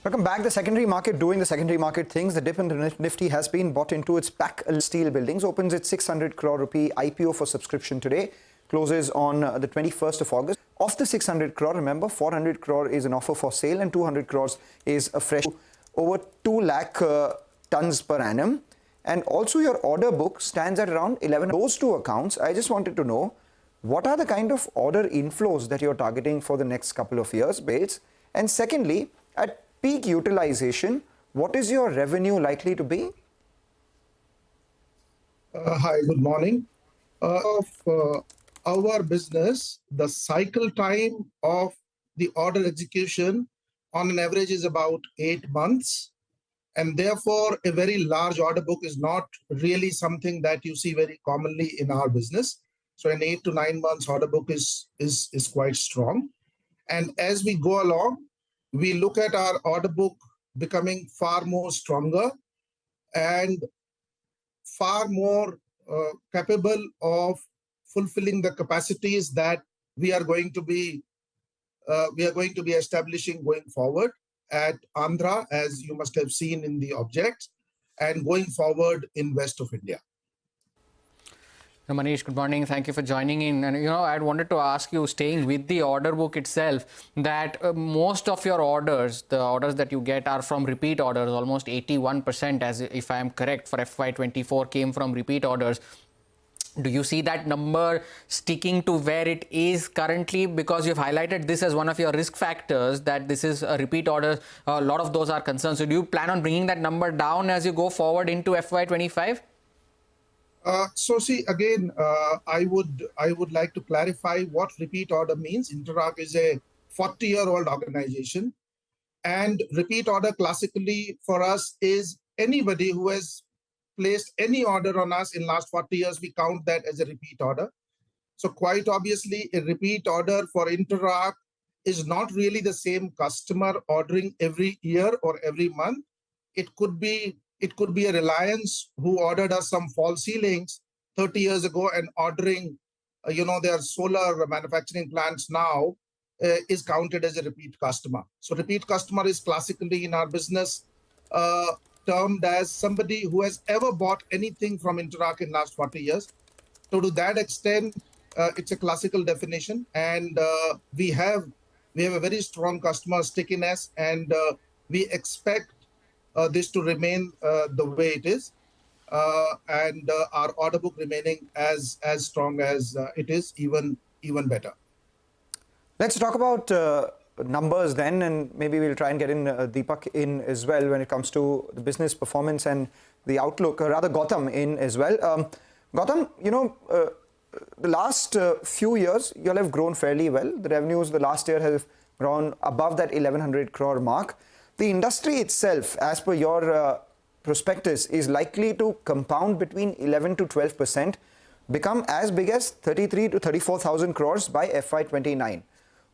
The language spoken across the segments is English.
Welcome back. The secondary market doing the secondary market things. The dip in the Nifty has been bought into its pack steel buildings. Opens its 600 crore rupee IPO for subscription today. Closes on the 21st of August. Of the 600 crore, remember 400 crore is an offer for sale and 200 crores is a fresh over 2 lakh tons per annum. And also your order book stands at around 11. Those two accounts, I just wanted to know what are the kind of order inflows that you're targeting for the next couple of years, Bates? And secondly, at peak utilization, what is your revenue likely to be? Hi, good morning. Our business, the cycle time of the order execution on an average is about 8 months. And therefore, a very large order book is not really something that you see very commonly in our business. So an 8 to 9 months order book is quite strong. And as we go along, we look at our order book becoming far more stronger and far more capable of fulfilling the capacities that we are going to be establishing going forward at Andhra, as you must have seen in the objects, and going forward in west of India. Manish, good morning. Thank you for joining in. And I wanted to ask you, staying with the order book itself, that most of your orders, the orders that you get are from repeat orders. Almost 81%, as if I am correct, for FY24 came from repeat orders. Do you see that number sticking to where it is currently? Because you've highlighted this as one of your risk factors, that this is a repeat order. A lot of those are concerned. So do you plan on bringing that number down as you go forward into FY25? So see, again, I would like to clarify what repeat order means. Interarch is a 40-year-old organization, and repeat order classically for us is anybody who has placed any order on us in last 40 years, we count that as a repeat order. So quite obviously, a repeat order for Interarch is not really the same customer ordering every year or every month. It could be a Reliance who ordered us some false ceilings 30 years ago and ordering, their solar manufacturing plants now is counted as a repeat customer. So repeat customer is classically in our business termed as somebody who has ever bought anything from Interarch in last 40 years. So to that extent, it's a classical definition, and we have a very strong customer stickiness, and we expect this to remain the way it is, and our order book remaining as strong as it is, even better. Let's talk about numbers then, and maybe we'll try and get in Deepak in as well when it comes to the business performance and the outlook, or rather Gautam in as well. Gautam, the last few years, you all have grown fairly well. The revenues the last year have grown above that 1100 crore mark. The industry itself, as per your prospectus, is likely to compound between 11 to 12%, become as big as 33 to 34,000 crores by FY29.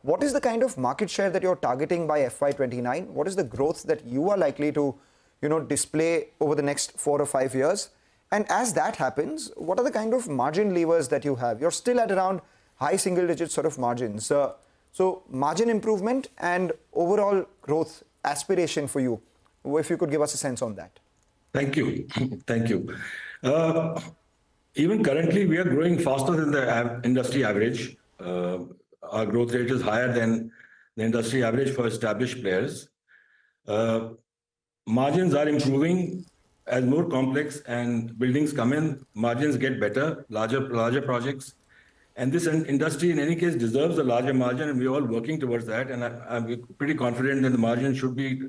What is the kind of market share that you're targeting by FY29? What is the growth that you are likely to, display over the next 4 or 5 years? And as that happens, what are the kind of margin levers that you have? You're still at around high single-digit sort of margins. So margin improvement and overall growth aspiration for you, if you could give us a sense on that. Thank you. Thank you. Even currently, we are growing faster than the industry average. Our growth rate is higher than the industry average for established players. Margins are improving as more complex and buildings come in. Margins get better, larger projects. And this industry, in any case, deserves a larger margin, and we're all working towards that. And I'm pretty confident that the margin should reach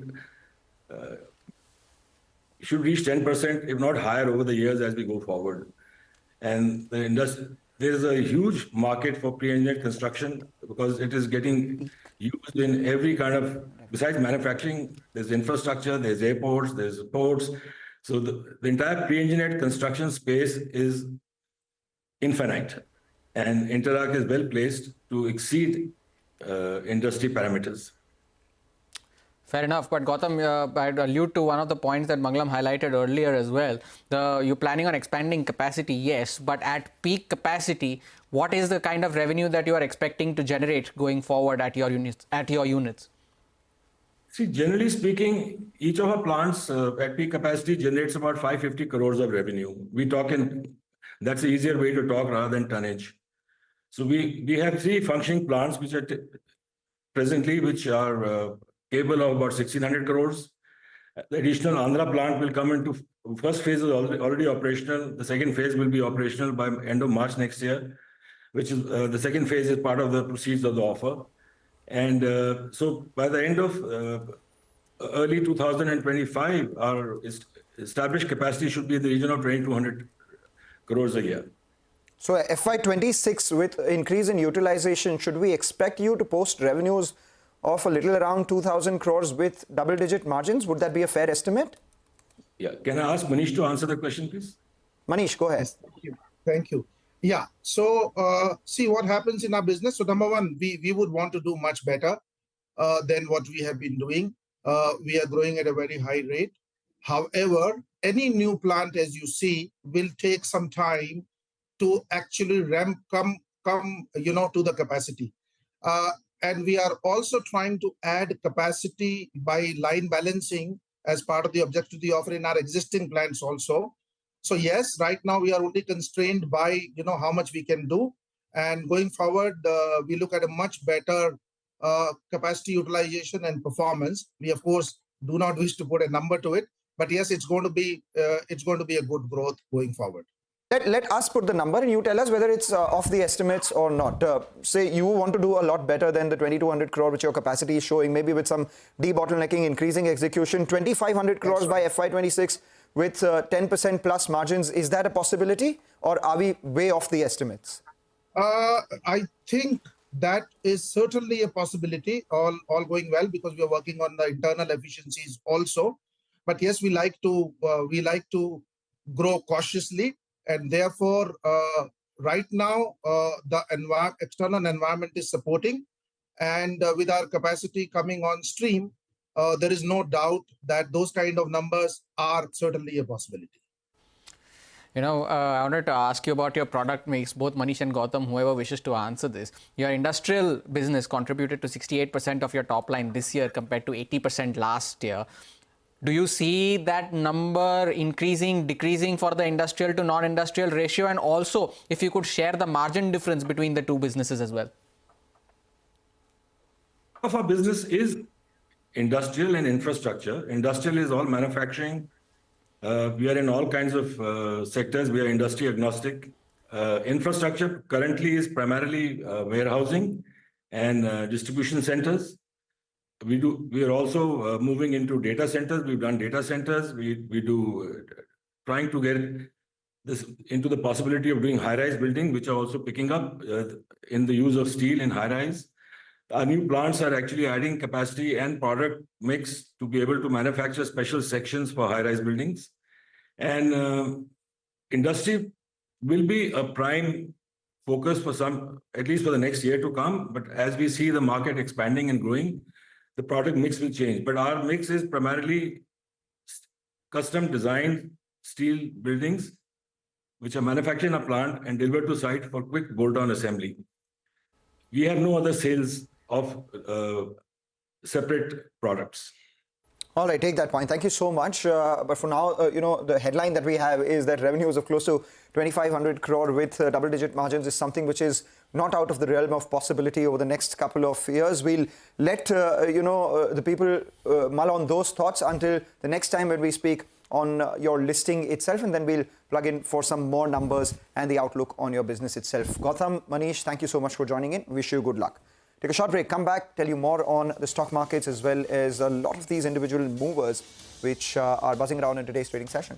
10%, if not higher, over the years as we go forward. And the industry, there's a huge market for pre-engineered construction because it is getting used in every kind of, besides manufacturing, there's infrastructure, there's airports, there's ports. So the entire pre-engineered construction space is infinite. And Interarch is well placed to exceed industry parameters. Fair enough. But Gautam, I'd allude to one of the points that Mangalam highlighted earlier as well. You're planning on expanding capacity, yes, but at peak capacity, what is the kind of revenue that you are expecting to generate going forward at your units? See, generally speaking, each of our plants at peak capacity generates about 550 crores of revenue. We talk in, that's the easier way to talk rather than tonnage. So we have three functioning plants which are presently, which are capable of about 1,600 crores. The additional Andhra plant will come into first phase is already operational. The second phase will be operational by end of March next year, which is the second phase is part of the proceeds of the offer. And so by the end of early 2025, our established capacity should be in the region of 2,200 crores a year. So FY26, with increase in utilization, should we expect you to post revenues of a little around 2,000 crores with double-digit margins? Would that be a fair estimate? Yeah. Can I ask Manish to answer the question, please? Manish, go ahead. Yes, thank you. Thank you. Yeah. So see what happens in our business. So number one, we would want to do much better than what we have been doing. We are growing at a very high rate. However, any new plant, as you see, will take some time to actually come to the capacity. And we are also trying to add capacity by line balancing as part of the objective of the offer in our existing plants also. So yes, right now we are only constrained by how much we can do, and going forward we look at a much better capacity utilization and performance. We of course do not wish to put a number to it, but yes, it's going to be a good growth going forward. Let us put the number and you tell us whether it's off the estimates or not. Say you want to do a lot better than the 2,200 crore which your capacity is showing, maybe with some debottlenecking, increasing execution, 2,500 crores by FY26 with 10% plus margins. Is that a possibility, or are we way off the estimates? I think that is certainly a possibility, all going well, because we are working on the internal efficiencies also. But yes, we like to grow cautiously. And therefore, right now, the external environment is supporting. And with our capacity coming on stream, there is no doubt that those kind of numbers are certainly a possibility. I wanted to ask you about your product mix, both Manish and Gautam, whoever wishes to answer this. Your industrial business contributed to 68% of your top line this year compared to 80% last year. Do you see that number increasing, decreasing for the industrial to non-industrial ratio? And also, if you could share the margin difference between the two businesses as well. Of our business is industrial and infrastructure. Industrial is all manufacturing. We are in all kinds of sectors. We are industry agnostic. Infrastructure currently is primarily warehousing and distribution centers. We are also moving into data centers. We've done data centers. We do trying to get this into the possibility of doing high-rise building, which are also picking up in the use of steel in high-rise. Our new plants are actually adding capacity and product mix to be able to manufacture special sections for high-rise buildings. And industry will be a prime focus for some, at least for the next year to come. But as we see the market expanding and growing, the product mix will change. But our mix is primarily custom designed steel buildings, which are manufactured in a plant and delivered to site for quick bolt-on assembly. We have no other sales of separate products. All right, take that point. Thank you so much. But for now, the headline that we have is that revenues of close to 2,500 crore with double-digit margins is something which is not out of the realm of possibility over the next couple of years. We'll let the people mull on those thoughts until the next time when we speak on your listing itself, and then we'll plug in for some more numbers and the outlook on your business itself. Gautam, Manish, thank you so much for joining in. Wish you good luck. Take a short break, come back, tell you more on the stock markets as well as a lot of these individual movers which are buzzing around in today's trading session.